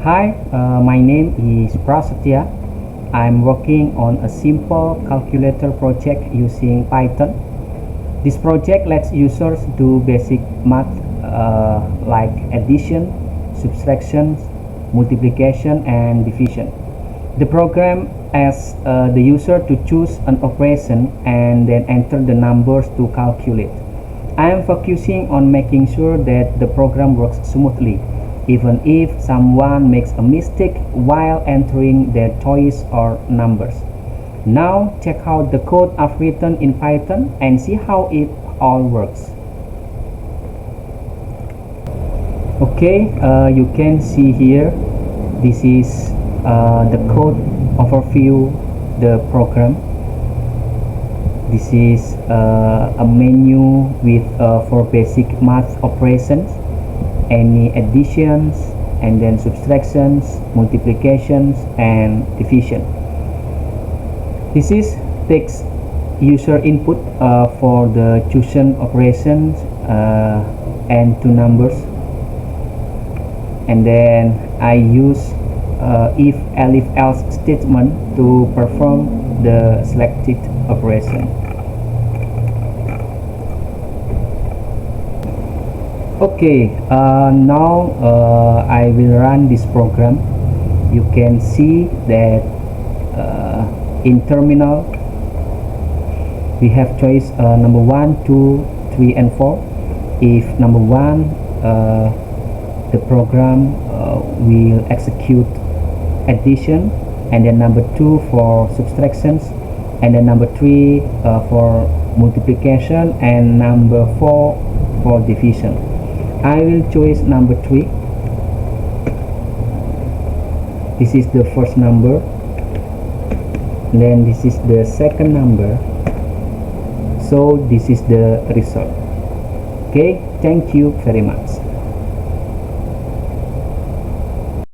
Hi, my name is Prasetya. I'm working on a simple calculator project using Python. This project lets users do basic math like addition, subtraction, multiplication, and division. The program asks the user to choose an operation and then enter the numbers to calculate. I am focusing on making sure that the program works smoothly, even if someone makes a mistake while entering their choice or numbers. Now check out the code I've written in Python and see how it all works. Okay, you can see here, this is the code overview, the program. This is a menu with for basic math operations, any additions, and then subtractions, multiplications, and division. This is takes user input for the chosen operations and two numbers, and then I use if else statement to perform the selected operation. Okay, now I will run this program. You can see that in terminal we have choice number 1, 2, 3, and 4. If number 1, the program will execute addition, and then number 2 for subtractions, and then number 3 for multiplication, and number 4 for division. I will choose number 3. This is the first number, then this is the second number, so this is the result. Okay, thank you very much.